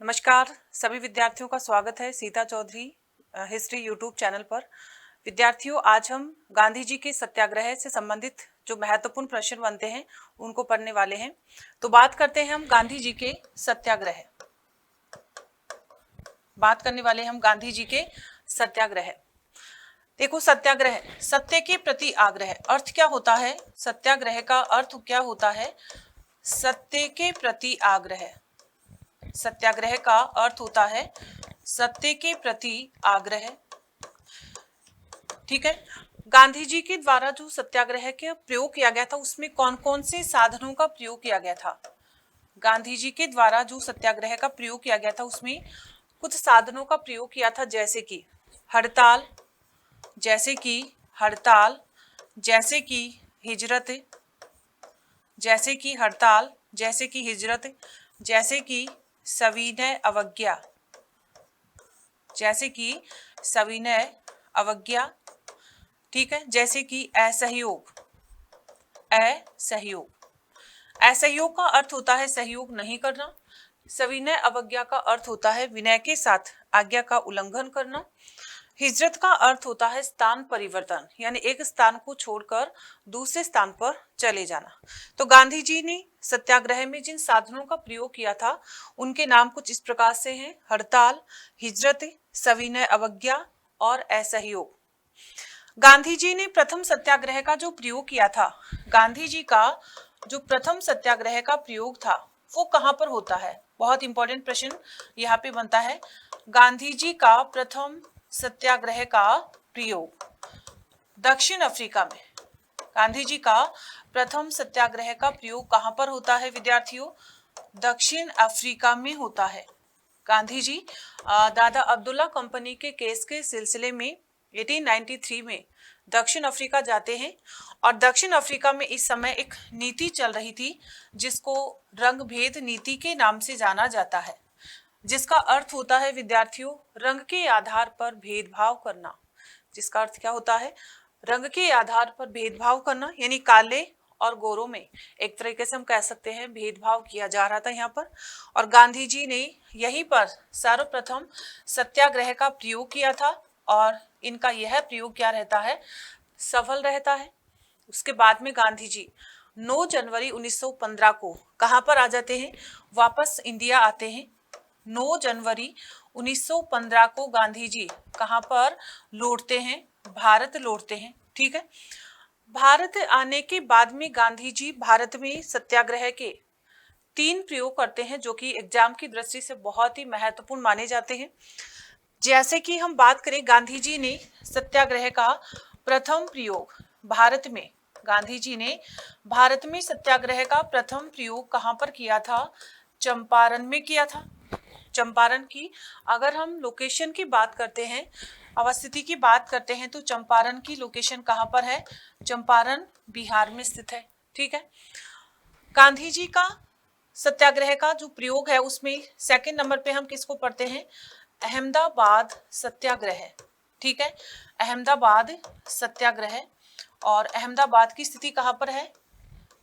नमस्कार सभी विद्यार्थियों का स्वागत है Sita Chaudhary history YouTube channel पर। विद्यार्थियों, आज हम गांधी जी के सत्याग्रह से संबंधित जो महत्वपूर्ण प्रश्न बनते हैं उनको पढ़ने वाले हैं। तो बात करते हैं हम गांधी जी के सत्याग्रह। बात करने वाले हैं हम गांधी जी के सत्याग्रह। देखो, सत्याग्रह सत्य के प्रति आग्रह। अर्थ क्या होता है? सत्याग्रह का अर्थ क्या होता है? सत्य के प्रति आग्रह। सत्याग्रह का अर्थ होता है सत्य के प्रति आग्रह। ठीक है। गांधी जी के द्वारा जो सत्याग्रह के प्रयोग किया गया था उसमें कौन कौन से साधनों का प्रयोग किया गया था? गांधी जी के द्वारा जो सत्याग्रह का प्रयोग किया गया था उसमें कुछ साधनों का प्रयोग किया था, जैसे कि हड़ताल, जैसे कि हड़ताल, जैसे कि हिजरत, जैसे कि हड़ताल, जैसे कि हिजरत, जैसे कि सविनय अवज्ञा, जैसे कि सविनय अवज्ञा। ठीक है। जैसे कि असहयोग। असहयोग, असहयोग का अर्थ होता है सहयोग नहीं करना। सविनय अवज्ञा का अर्थ होता है विनय के साथ आज्ञा का उल्लंघन करना। हिजरत का अर्थ होता है स्थान परिवर्तन, यानी एक स्थान को छोड़कर दूसरे स्थान पर चले जाना। तो गांधी जी ने सत्याग्रह में जिन साधनों का प्रयोग किया था उनके नाम कुछ इस प्रकार से हैं: हड़ताल, हिजरत, सविनय अवज्ञा और असहयोग। गांधी जी ने प्रथम सत्याग्रह का जो प्रयोग किया था, गांधी जी का जो प्रथम सत्याग्रह का प्रयोग था वो कहां पर होता है? बहुत इंपॉर्टेंट प्रश्न यहाँ पे बनता है। गांधी जी का प्रथम सत्याग्रह का प्रयोग दक्षिण अफ्रीका में। गांधी जी का प्रथम सत्याग्रह का प्रयोग कहां पर होता है विद्यार्थियों? दक्षिण अफ्रीका में होता है। गांधी जी दादा अब्दुल्ला कंपनी के केस के सिलसिले में 1893 में दक्षिण अफ्रीका जाते हैं और दक्षिण अफ्रीका में इस समय एक नीति चल रही थी जिसको रंग भेद नीति के नाम से जाना जाता है, जिसका अर्थ होता है विद्यार्थियों रंग के आधार पर भेदभाव करना। जिसका अर्थ क्या होता है? रंग के आधार पर भेदभाव करना, यानी काले और गोरों में एक तरीके से हम कह सकते हैं भेदभाव किया जा रहा था यहाँ पर। और गांधी जी ने यहीं पर सर्वप्रथम सत्याग्रह का प्रयोग किया था और इनका यह प्रयोग क्या रहता है? सफल रहता है। उसके बाद में गांधी जी 9 जनवरी 1915 को कहां पर आ जाते हैं? वापस इंडिया आते हैं। 9 जनवरी 1915 को गांधी जी कहां पर लौटते हैं? भारत लौटते हैं। ठीक है। भारत आने के बाद में गांधी जी भारत में सत्याग्रह के 3 प्रयोग करते हैं जो कि एग्जाम की दृष्टि से बहुत ही महत्वपूर्ण माने जाते हैं। जैसे कि हम बात करें, गांधी जी ने सत्याग्रह का प्रथम प्रयोग भारत में, गांधी जी ने भारत में सत्याग्रह का प्रथम प्रयोग कहां पर किया था? चंपारण में किया था। चंपारण की अगर हम लोकेशन की बात करते हैं, अवस्थिति की बात करते हैं, तो चंपारण की लोकेशन कहां पर है? चंपारण बिहार में स्थित है। ठीक है। गांधी जी का सत्याग्रह का जो प्रयोग है उसमें सेकंड नंबर पे हम किसको पढ़ते हैं? अहमदाबाद सत्याग्रह। ठीक है। अहमदाबाद सत्याग्रह। और अहमदाबाद की स्थिति कहां पर है?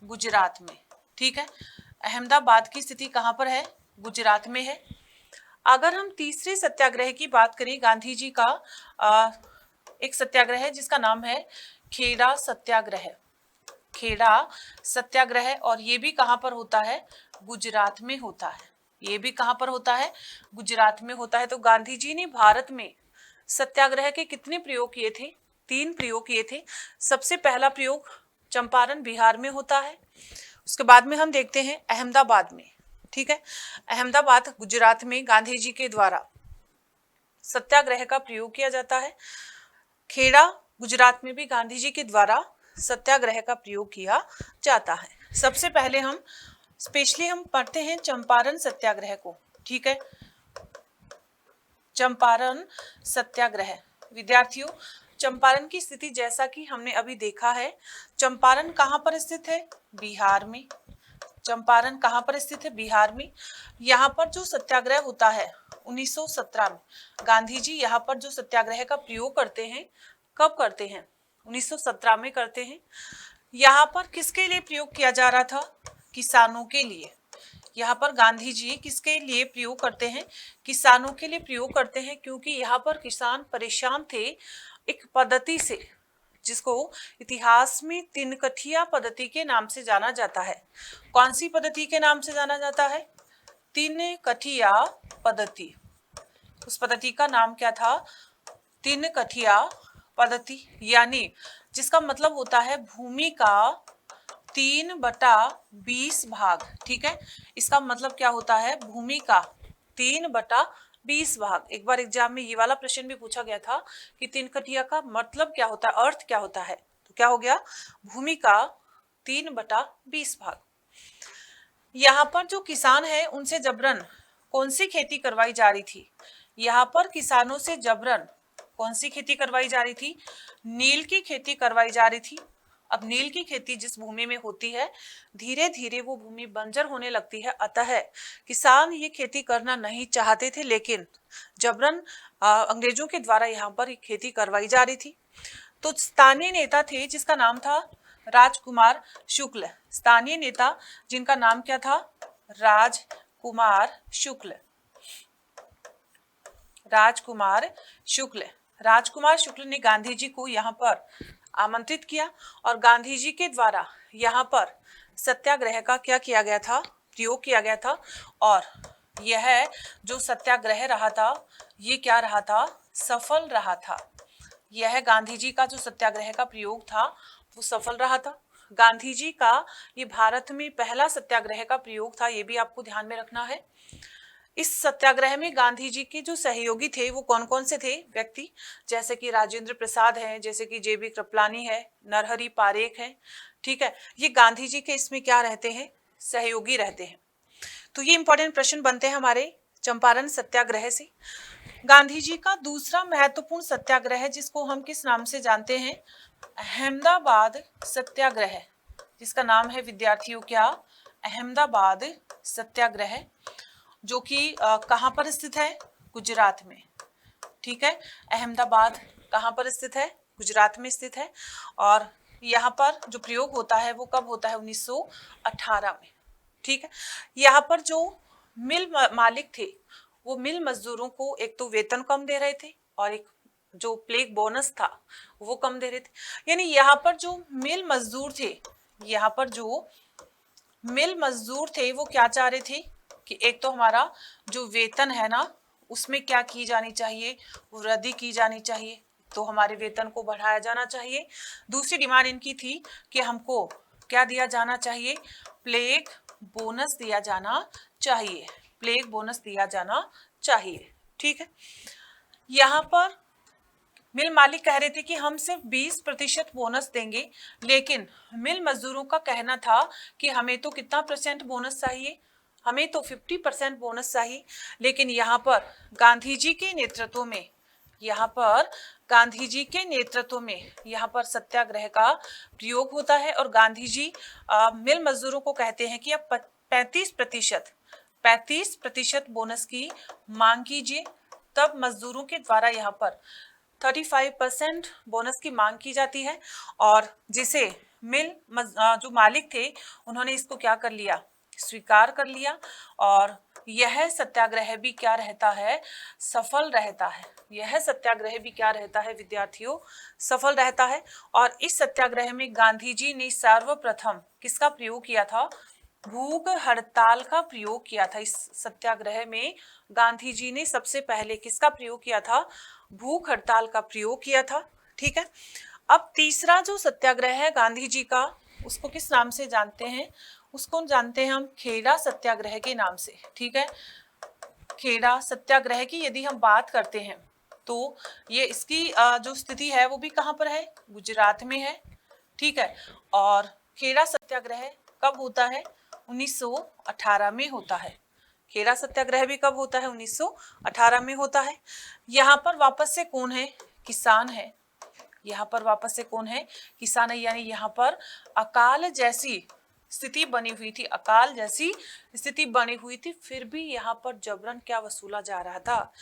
गुजरात में। ठीक है। अहमदाबाद की स्थिति कहां पर है? गुजरात में है। अगर हम तीसरे सत्याग्रह की बात करें, गांधी जी का एक सत्याग्रह है जिसका नाम है खेड़ा सत्याग्रह। खेड़ा सत्याग्रह, और ये भी कहां पर होता है? गुजरात में होता है। ये भी कहां पर होता है? गुजरात में होता है। तो गांधी जी ने भारत में सत्याग्रह के कितने प्रयोग किए थे? 3 प्रयोग किए थे। सबसे पहला प्रयोग चंपारण बिहार में होता है। उसके बाद में हम देखते हैं अहमदाबाद में। ठीक है। अहमदाबाद गुजरात में गांधी जी के द्वारा सत्याग्रह का प्रयोग किया जाता है। खेड़ा गुजरात में भी गांधी जी के द्वारा सत्याग्रह का प्रयोग किया जाता है। सबसे पहले हम स्पेशली हम पढ़ते हैं चंपारण सत्याग्रह को। ठीक है। चंपारण सत्याग्रह विद्यार्थियों, चंपारण की स्थिति जैसा कि हमने अभी देखा है, चंपारण कहां पर स्थित है? बिहार में। चंपारण कहां पर स्थित है? बिहार में। यहाँ पर जो सत्याग्रह होता है 1917 में, गांधी जी यहाँ पर जो सत्याग्रह का प्रयोग करते हैं, कब करते हैं? 1917 में करते हैं। यहाँ पर किसके लिए प्रयोग किया जा रहा था? किसानों के लिए। यहाँ पर गांधी जी किसके लिए प्रयोग करते हैं? किसानों के लिए प्रयोग करते हैं, क्योंकि यहाँ पर किसान परेशान थे एक पद्धति से, जिसको इतिहास में तिनकठिया पद्धति के नाम से जाना जाता है। कौन सी पद्धति के नाम से जाना जाता है? तिनकठिया पद्धति। उस पद्धति का नाम क्या था? तिनकठिया पद्धति, यानी जिसका मतलब होता है भूमि का 3/20 भाग। ठीक है, इसका मतलब क्या होता है? भूमि का 3/20 भाग। एक बार एग्जाम में ये वाला प्रश्न भी पूछा गया था कि तिनकठिया का मतलब क्या होता है, अर्थ क्या होता है? तो क्या हो गया? भूमि का 3/20 भाग। यहाँ पर जो किसान है उनसे जबरन कौन सी खेती करवाई जा रही थी? यहाँ पर किसानों से जबरन कौन सी खेती करवाई जा रही थी? नील की खेती करवाई जा रही थी। अब नील की खेती जिस भूमि में होती है, धीरे धीरे वो भूमि बंजर होने लगती है, अतः किसान ये खेती करना नहीं चाहते थे, लेकिन जबरन अंग्रेजों के द्वारा यहाँ पर खेती करवाई जा रही थी। तो स्थानीय नेता थे जिसका नाम था राजकुमार शुक्ल। स्थानीय नेता जिनका नाम क्या था? राजकुमार शुक्ल। राजकुमार शुक्ल। राजकुमार शुक्ल ने गांधी जी को यहाँ पर आमंत्रित किया और गांधी जी के द्वारा यहाँ पर सत्याग्रह का क्या किया गया था? प्रयोग किया गया था। और यह जो सत्याग्रह रहा था, ये क्या रहा था? सफल रहा था। यह गांधी जी का जो सत्याग्रह का प्रयोग था वो सफल रहा था। गांधी जी का ये भारत में पहला सत्याग्रह का प्रयोग था, ये भी आपको ध्यान में रखना है। इस सत्याग्रह में गांधी जी के जो सहयोगी थे वो कौन कौन से थे व्यक्ति? जैसे कि राजेंद्र प्रसाद हैं, जैसे कि जेबी कृपलानी है, नरहरि पारेख है। ठीक है, ये गांधी जी के इसमें क्या रहते हैं? सहयोगी रहते हैं। तो ये इंपॉर्टेंट प्रश्न बनते हैं हमारे चंपारण सत्याग्रह से। गांधी जी का दूसरा महत्वपूर्ण सत्याग्रह जिसको हम किस नाम से जानते हैं? अहमदाबाद सत्याग्रह, जिसका नाम है विद्यार्थियों क्या? अहमदाबाद सत्याग्रह, जो कि कहाँ पर स्थित है? गुजरात में। ठीक है, अहमदाबाद कहाँ पर स्थित है? गुजरात में स्थित है। और यहाँ पर जो प्रयोग होता है वो कब होता है? 1918 में। ठीक है, यहाँ पर जो मिल मालिक थे वो मिल मजदूरों को एक तो वेतन कम दे रहे थे और एक जो प्लेग बोनस था वो कम दे रहे थे। यानी यहाँ पर जो मिल मजदूर थे, यहाँ पर जो मिल मजदूर थे वो क्या चाह रहे थे कि एक तो हमारा जो वेतन है ना उसमें क्या की जानी चाहिए? वृद्धि की जानी चाहिए, तो हमारे वेतन को बढ़ाया जाना चाहिए। दूसरी डिमांड इनकी थी कि हमको क्या दिया जाना चाहिए? प्लेग बोनस दिया जाना चाहिए। प्लेग बोनस दिया जाना चाहिए। ठीक है, यहाँ पर मिल मालिक कह रहे थे कि हम सिर्फ 20% बोनस देंगे, लेकिन मिल मजदूरों का कहना था कि हमें तो कितना परसेंट बोनस चाहिए? हमें तो 50% बोनस चाहिए। लेकिन यहाँ पर गांधी जी के नेतृत्व में, यहाँ पर गांधी जी के नेतृत्व में यहाँ पर सत्याग्रह का प्रयोग होता है और गांधी जी मिल मजदूरों को कहते हैं कि अब 35% बोनस की मांग कीजिए। तब मजदूरों के द्वारा यहाँ पर 35% बोनस की मांग की जाती है और जिसे जो मालिक थे उन्होंने इसको क्या कर लिया? स्वीकार कर लिया। और यह सत्याग्रह भी क्या रहता है? सफल रहता है। यह सत्याग्रह भी क्या रहता है विद्यार्थियों? सफल रहता है। और इस सत्याग्रह में गांधी जी ने सर्वप्रथम किसका प्रयोग किया था? भूख हड़ताल का प्रयोग किया था। इस सत्याग्रह में गांधी जी ने सबसे पहले किसका प्रयोग किया था? भूख हड़ताल का प्रयोग किया था। ठीक है, अब तीसरा जो सत्याग्रह है गांधी जी का, उसको किस नाम से जानते हैं? उसको जानते हैं हम खेड़ा सत्याग्रह के नाम से। ठीक है, खेड़ा सत्याग्रह की यदि हम बात करते हैं तो ये इसकी जो स्थिति है वो भी कहाँ पर है? गुजरात में है। ठीक है, और खेड़ा सत्याग्रह कब होता है? 1918 में होता है। खेड़ा सत्याग्रह भी कब होता है? 1918 में होता है। यहाँ पर वापस से कौन है? किसान है। यहाँ पर वापस से कौन है? किसान है। यानी यहाँ पर अकाल जैसी स्थिति बनी हुई थी, अकाल जैसी स्थिति बनी हुई थी, फिर भी यहाँ पर जबरन क्या वसूला जा रहा था?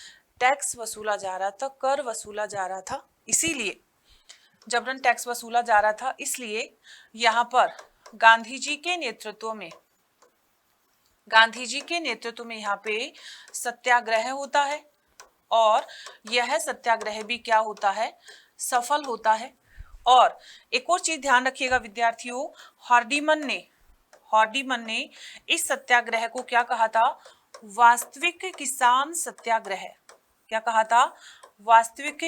टैक्स वसूला जा रहा था, कर वसूला जा रहा था। इसीलिए जबरन टैक्स वसूला जा रहा था, इसलिए यहाँ पर गांधी जी के नेतृत्व में गांधी जी के नेतृत्व में यहाँ पे सत्याग्रह होता है और यह सत्याग्रह भी क्या होता है, सफल होता है। और एक और चीज ध्यान रखिएगा विद्यार्थियों, हॉर्डीमन ने इस सत्याग्रह को क्या कहा था, वास्तविक किसान सत्याग्रह। क्या कहा था, वास्तविक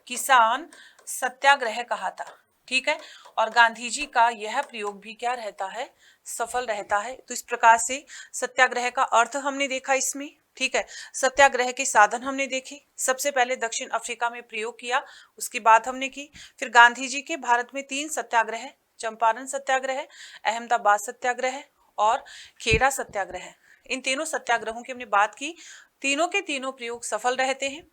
किसान सत्याग्रह कहा था। ठीक है, और गांधी जी का यह प्रयोग भी क्या रहता है, सफल रहता है। तो इस प्रकार से सत्याग्रह का अर्थ हमने देखा इसमें। ठीक है, सत्याग्रह के साधन हमने देखे। सबसे पहले दक्षिण अफ्रीका में प्रयोग किया, उसकी बात हमने की। फिर गांधी जी के भारत में 3 सत्याग्रह, चंपारण सत्याग्रह, अहमदाबाद सत्याग्रह और खेड़ा सत्याग्रह, इन तीनों सत्याग्रहों की हमने बात की। तीनों के तीनों प्रयोग सफल रहते हैं।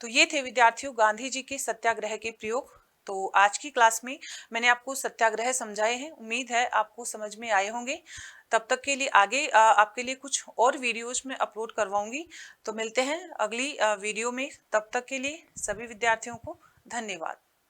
तो ये थे विद्यार्थियों गांधी जी के सत्याग्रह के प्रयोग। तो आज की क्लास में मैंने आपको सत्याग्रह समझाए हैं, उम्मीद है आपको समझ में आए होंगे। तब तक के लिए आगे आपके लिए कुछ और वीडियोज में अपलोड करवाऊंगी। तो मिलते हैं अगली वीडियो में, तब तक के लिए सभी विद्यार्थियों को धन्यवाद।